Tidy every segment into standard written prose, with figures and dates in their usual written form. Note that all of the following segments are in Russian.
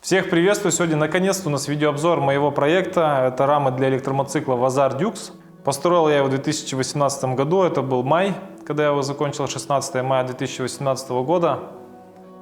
Всех приветствую! Сегодня наконец-то у нас видеообзор моего проекта. Это рамы для электромотоцикла Vazar Dux. Построил я его в 2018 году, это был май, когда я его закончил, 16 мая 2018 года.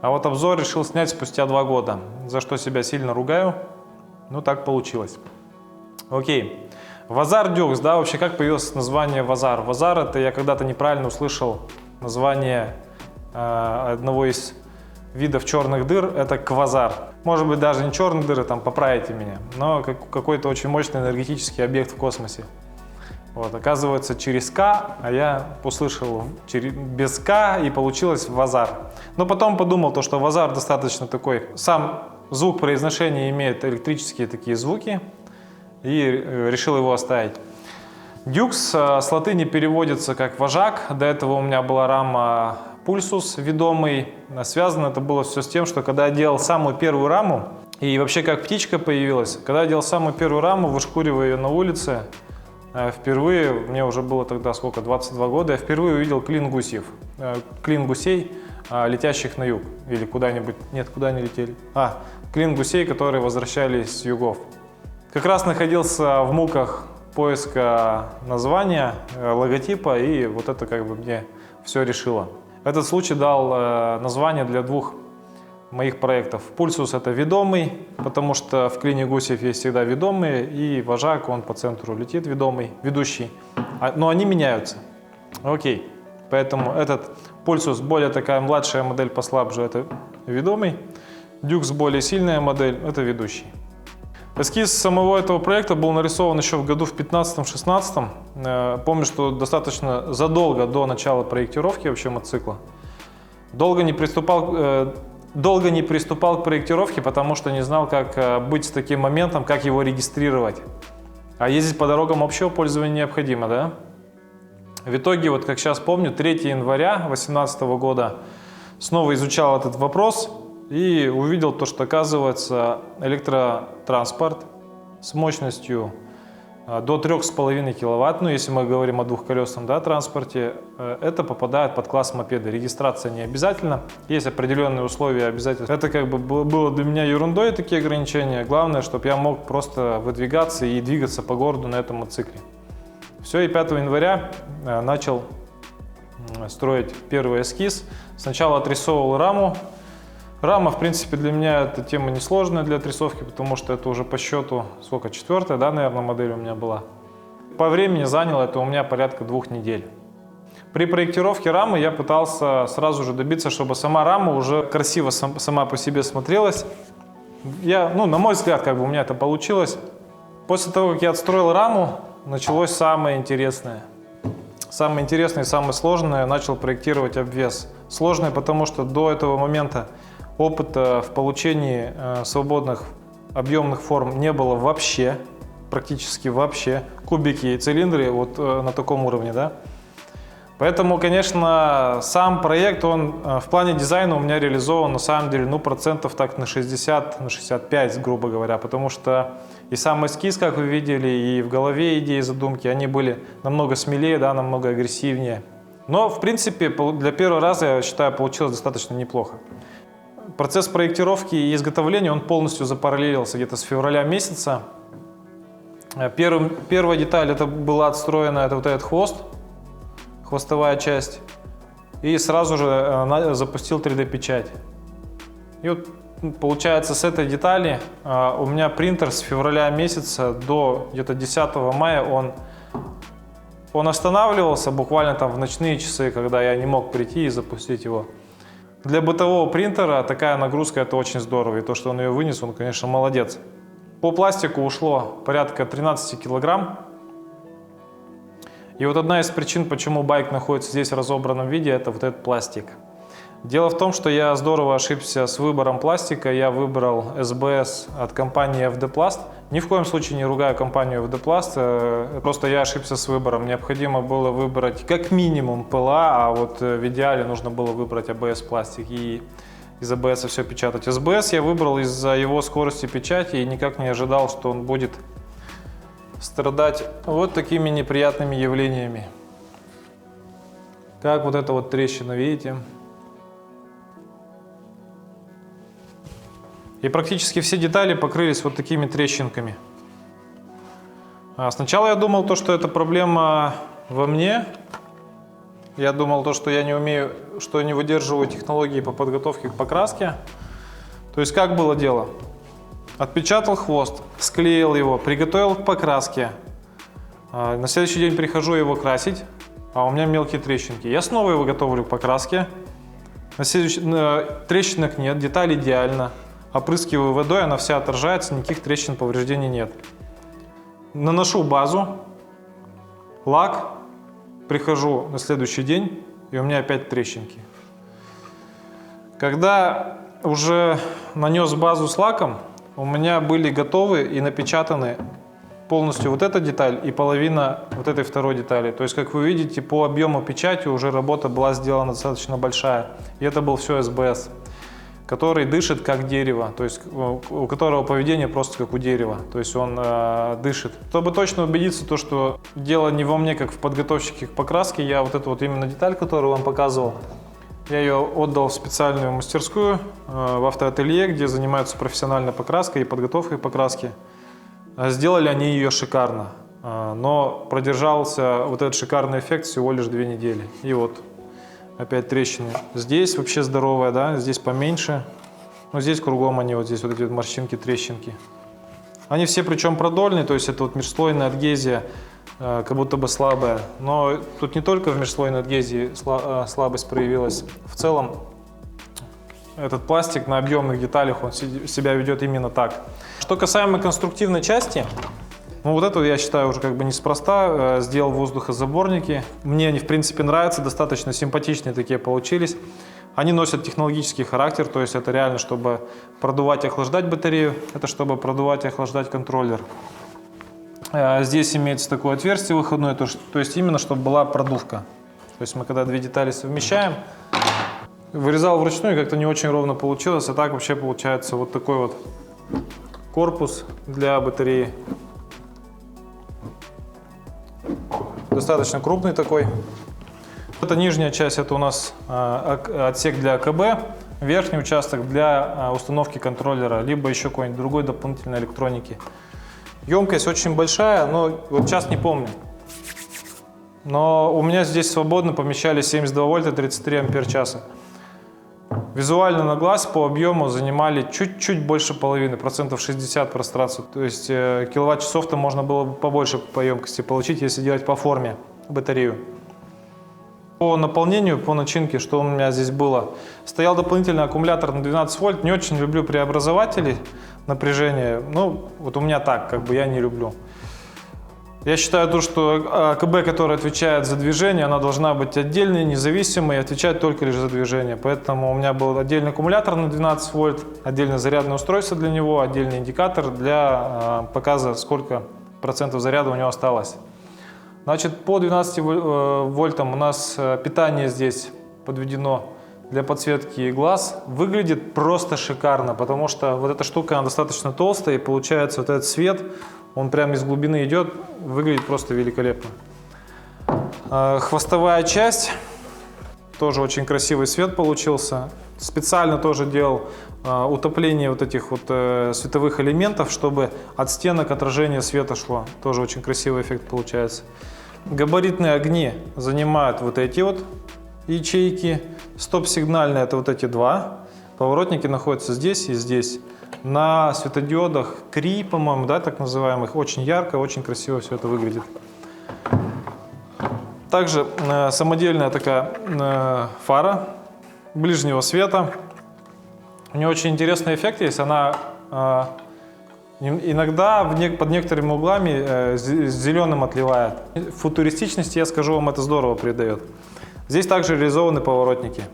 А вот обзор решил снять спустя 2 года, за что себя сильно ругаю. Ну так получилось. Окей. Vazar Dux, да, вообще как появилось название Vazar? Vazar — это я когда-то неправильно услышал название одного из видов черных дыр, это квазар. Может быть, даже не черные дыры, там поправите меня, но какой-то очень мощный энергетический объект в космосе. Вот, оказывается, через К, а я услышал без К, и получилось Vazar. Но потом подумал, что Vazar достаточно такой, сам звук произношения имеет электрические такие звуки, и решил его оставить. Dux с латыни переводится как вожак. До этого у меня была рама Pulsus ведомый. Связано это было все с тем, что когда я делал самую первую раму, и вообще как птичка появилась, когда я делал самую первую раму, вышкуривая ее на улице, впервые, мне уже было тогда сколько, 22 года, я впервые увидел клин гусей, летящих на юг. Или куда-нибудь, нет, куда они летели? Клин гусей, которые возвращались с югов. Как раз находился в муках поиска названия, логотипа, и вот это как бы мне все решило. Этот случай дал название для 2 моих проектов. Pulsus — это ведомый, потому что в клине гусев есть всегда ведомые, и вожак, он по центру летит, ведущий. Но они меняются. Окей. Поэтому этот Pulsus более такая младшая модель, послабже, это ведомый. Dux более сильная модель, это ведущий. Эскиз самого этого проекта был нарисован еще в году в 15-16. Помню, что достаточно задолго до начала проектировки вообще мотоцикла. Долго не приступал к проектировке, потому что не знал, как быть с таким моментом, как его регистрировать. А ездить по дорогам общего пользования необходимо, да? В итоге, вот как сейчас помню, 3 января 2018 года снова изучал этот вопрос и увидел то, что, оказывается, электротранспорт с мощностью до 3,5 киловатт, ну если мы говорим о двухколесном, да, транспорте, это попадает под класс мопеда. Регистрация не обязательно, есть определенные условия обязательно. Это как бы было для меня ерундой, такие ограничения. Главное, чтобы я мог просто выдвигаться и двигаться по городу на этом мотоцикле. Все, и 5 января начал строить первый эскиз. Сначала отрисовывал раму. Рама, в принципе, для меня эта тема несложная для отрисовки, потому что это уже по счету, сколько, 4-я, да, наверное, модель у меня была. По времени заняло это у меня порядка 2 недель. При проектировке рамы я пытался сразу же добиться, чтобы сама рама уже красиво сама по себе смотрелась. На мой взгляд, как бы у меня это получилось. После того, как я отстроил раму, началось самое интересное. Самое интересное и самое сложное — начал проектировать обвес. Сложное, потому что до этого момента опыта в получении свободных объемных форм не было вообще, практически вообще. Кубики и цилиндры вот на таком уровне, да. Поэтому, конечно, сам проект, он в плане дизайна у меня реализован на самом деле, процентов так на 60, на 65, грубо говоря, потому что и сам эскиз, как вы видели, и в голове идеи, задумки, они были намного смелее, да, намного агрессивнее. Но, в принципе, для первого раза, я считаю, получилось достаточно неплохо. Процесс проектировки и изготовления, он полностью запараллелился где-то с февраля месяца. Первая деталь, это была отстроена, это вот этот хвост, хвостовая часть. И сразу же запустил 3D-печать. И вот, получается, с этой детали у меня принтер с февраля месяца до где-то 10 мая, он останавливался буквально там в ночные часы, когда я не мог прийти и запустить его. Для бытового принтера такая нагрузка — это очень здорово, и то, что он ее вынес, он, конечно, молодец. По пластику ушло порядка 13 килограмм. И вот одна из причин, почему байк находится здесь в разобранном виде, это вот этот пластик. Дело в том, что я здорово ошибся с выбором пластика. Я выбрал СБС от компании FD Plast. Ни в коем случае не ругаю компанию FD Plast, просто я ошибся с выбором. Необходимо было выбрать как минимум ПЛА, а вот в идеале нужно было выбрать АБС пластик и из АБС все печатать. СБС я выбрал из-за его скорости печати и никак не ожидал, что он будет страдать вот такими неприятными явлениями. Как вот эта вот трещина, видите? И практически все детали покрылись вот такими трещинками. Сначала я думал, что это проблема во мне. Я думал, что я не умею, что не выдерживаю технологии по подготовке к покраске. То есть как было дело? Отпечатал хвост, склеил его, приготовил к покраске. На следующий день прихожу его красить, а у меня мелкие трещинки. Я снова его готовлю к покраске. Трещинок нет, деталь идеально. Опрыскиваю водой, она вся отражается, никаких трещин, повреждений нет. Наношу базу, лак, прихожу на следующий день, и у меня опять трещинки. Когда уже нанес базу с лаком, у меня были готовы и напечатаны полностью вот эта деталь и половина вот этой второй детали. То есть, как вы видите, по объему печати уже работа была сделана достаточно большая. И это был все СБС, который дышит как дерево, то есть у которого поведение просто как у дерева, то есть он дышит. Чтобы точно убедиться, что дело не во мне, как в подготовщике к покраске, я вот эту вот именно деталь, которую вам показывал, я ее отдал в специальную мастерскую, в автоателье, где занимаются профессиональной покраской и подготовкой к покраске. Сделали они ее шикарно, но продержался вот этот шикарный эффект всего лишь 2 недели. И вот опять трещины. Здесь вообще здоровая, да, здесь поменьше. Но здесь кругом они, вот здесь вот эти вот морщинки, трещинки. Они все причем продольные, то есть это вот межслойная адгезия, как будто бы слабая. Но тут не только в межслойной адгезии слабость проявилась. В целом этот пластик на объемных деталях, он себя ведет именно так. Что касаемо конструктивной части, ну вот это я считаю уже как бы неспроста, сделал воздухозаборники. Мне они в принципе нравятся, достаточно симпатичные такие получились. Они носят технологический характер, то есть это реально, чтобы продувать и охлаждать батарею, это чтобы продувать и охлаждать контроллер. Здесь имеется такое отверстие выходное, то есть именно чтобы была продувка. То есть мы когда 2 детали совмещаем, вырезал вручную, как-то не очень ровно получилось, а так вообще получается вот такой вот корпус для батареи. Достаточно крупный такой. Это нижняя часть, это у нас отсек для АКБ, верхний участок для установки контроллера, либо еще какой-нибудь другой дополнительной электроники. Емкость очень большая, но вот сейчас не помню. Но у меня здесь свободно помещались 72 вольта 33 ампер-часа. Визуально на глаз по объему занимали чуть-чуть больше половины, процентов 60 пространства. То есть киловатт-часов-то можно было бы побольше по емкости получить, если делать по форме батарею. По наполнению, по начинке, что у меня здесь было, стоял дополнительный аккумулятор на 12 вольт. Не очень люблю преобразователи напряжения. Ну, вот у меня так, как бы я не люблю. Я считаю, что АКБ, которая отвечает за движение, она должна быть отдельной, независимой и отвечать только лишь за движение. Поэтому у меня был отдельный аккумулятор на 12 вольт, отдельное зарядное устройство для него, отдельный индикатор для показа, сколько процентов заряда у него осталось. Значит, по 12 вольтам у нас питание здесь подведено для подсветки глаз. Выглядит просто шикарно, потому что вот эта штука, она достаточно толстая, и получается вот этот свет, он прямо из глубины идет, выглядит просто великолепно. Хвостовая часть, тоже очень красивый свет получился. Специально тоже делал утопление вот этих вот световых элементов, чтобы от стенок отражение света шло. Тоже очень красивый эффект получается. Габаритные огни занимают вот эти вот ячейки. Стоп-сигнальные — это вот эти 2. Поворотники находятся здесь и здесь. На светодиодах Cree, по-моему, да, так называемых, очень ярко, очень красиво все это выглядит. Также самодельная такая фара ближнего света. У нее очень интересный эффект есть. Она иногда под некоторыми углами зеленым отливает. Футуристичности, я скажу вам, это здорово придает. Здесь также реализованы поворотники.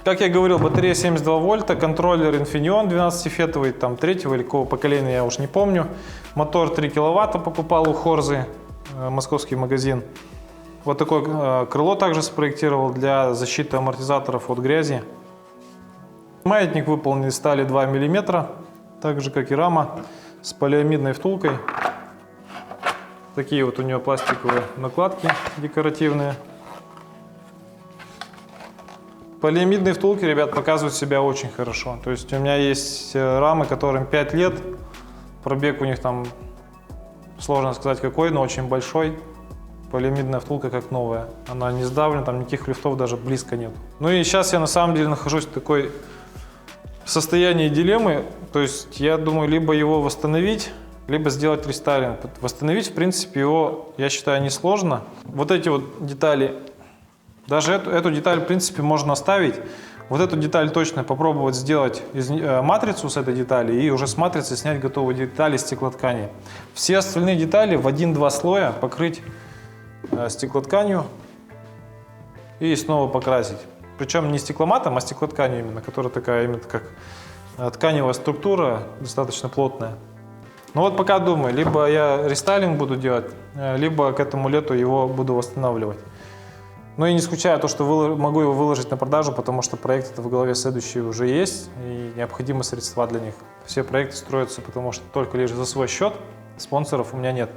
Как я говорил, батарея 72 вольта, контроллер Infineon 12-фетовый, там 3-го или какого поколения, я уж не помню. Мотор 3 киловатта покупал у Хорзы, московский магазин. Вот такое крыло также спроектировал для защиты амортизаторов от грязи. Маятник выполнен из стали 2 мм, так же как и рама, с полиамидной втулкой. Такие вот у нее пластиковые накладки декоративные. Полиамидные втулки, ребят, показывают себя очень хорошо. То есть у меня есть рамы, которым 5 лет, пробег у них там, сложно сказать какой, но очень большой. Полиамидная втулка как новая. Она не сдавлена, там никаких люфтов даже близко нет. Ну и сейчас я на самом деле нахожусь в такой состоянии дилеммы. То есть я думаю, либо его восстановить, либо сделать рестайлинг. Восстановить, в принципе, его, я считаю, несложно. Вот эти вот детали, даже эту деталь, в принципе, можно оставить. Вот эту деталь точно попробовать сделать матрицу с этой детали и уже с матрицы снять готовые детали стеклоткани. Все остальные детали в 1-2 слоя покрыть стеклотканью и снова покрасить. Причем не стекломатом, а стеклотканью именно, которая такая именно как тканевая структура, достаточно плотная. Ну вот пока думаю, либо я рестайлинг буду делать, либо к этому лету его буду восстанавливать. Но и не исключаю то, что могу его выложить на продажу, потому что проекты в голове следующие уже есть и необходимы средства для них. Все проекты строятся, потому что только лишь за свой счет, спонсоров у меня нет.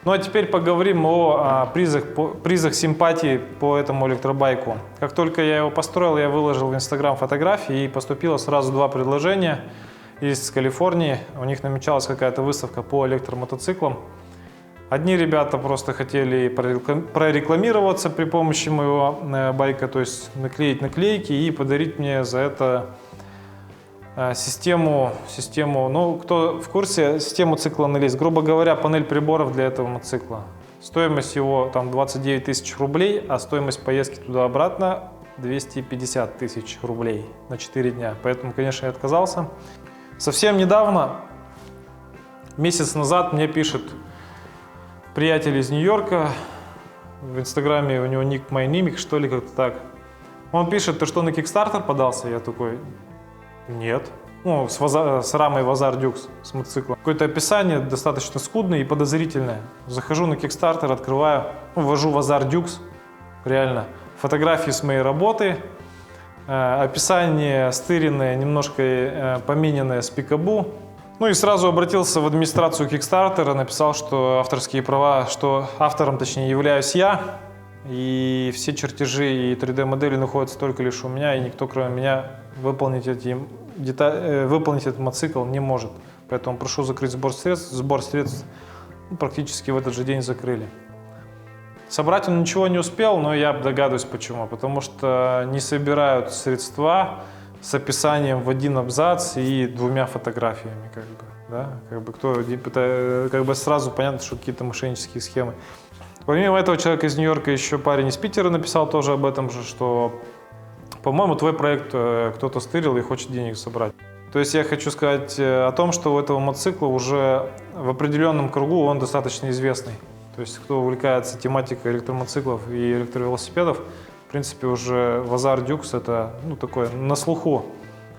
Ну а теперь поговорим о призах симпатии по этому электробайку. Как только я его построил, я выложил в Instagram фотографии и поступило сразу 2 предложения из Калифорнии. У них намечалась какая-то выставка по электромотоциклам. Одни ребята просто хотели прорекламироваться при помощи моего байка, то есть наклеить наклейки и подарить мне за это систему, ну кто в курсе, систему цикла анализ. Грубо говоря, панель приборов для этого мотоцикла. Стоимость его там 29 тысяч рублей, а стоимость поездки туда-обратно 250 тысяч рублей на 4 дня. Поэтому, конечно, я отказался. Совсем недавно, месяц назад, мне пишет приятель из Нью-Йорка, в Инстаграме у него ник MyNimic, что ли, как-то так. Он пишет: ты что, на Kickstarter подался? Я такой: нет. Ну, с рамой Vazar Dux, с мотоциклом. Какое-то описание достаточно скудное и подозрительное. Захожу на Kickstarter, открываю, ввожу Vazar Dux, реально. Фотографии с моей работы, описание стыренное, немножко помененное с Пикабу. Ну и сразу обратился в администрацию Kickstarter, написал, что авторские права, что автором, точнее, являюсь я, и все чертежи и 3D-модели находятся только лишь у меня, и никто, кроме меня, выполнить этот мотоцикл не может. Поэтому прошу закрыть сбор средств. Сбор средств практически в этот же день закрыли. Собрать он ничего не успел, но я догадываюсь почему. Потому что не собирают средства с описанием в 1 абзац и 2 фотографиями, как бы, да? Как бы сразу понятно, что какие-то мошеннические схемы. Помимо этого, человек из Нью-Йорка, еще парень из Питера написал тоже об этом же, что, по-моему, твой проект кто-то стырил и хочет денег собрать. То есть я хочу сказать о том, что у этого мотоцикла уже в определенном кругу он достаточно известный. То есть кто увлекается тематикой электромотоциклов и электровелосипедов, в принципе, уже Vazar Dux это, ну, такое на слуху.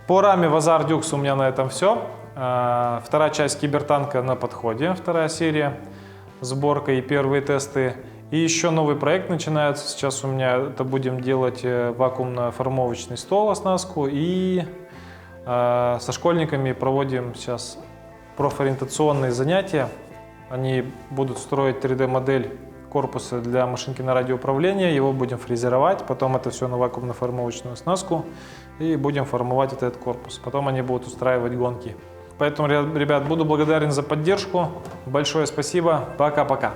По раме Vazar Dux у меня на этом все. Вторая часть Кибертанка на подходе, 2-я серия, сборка и первые тесты. И еще новый проект начинается. Сейчас у меня это будем делать вакуумно-формовочный стол, оснастку. И со школьниками проводим сейчас профориентационные занятия. Они будут строить 3D-модель корпуса для машинки на радиоуправление, его будем фрезеровать, потом это все на вакуумно-формовочную оснастку и будем формовать этот корпус. Потом они будут устраивать гонки. Поэтому, ребят, буду благодарен за поддержку. Большое спасибо. Пока-пока.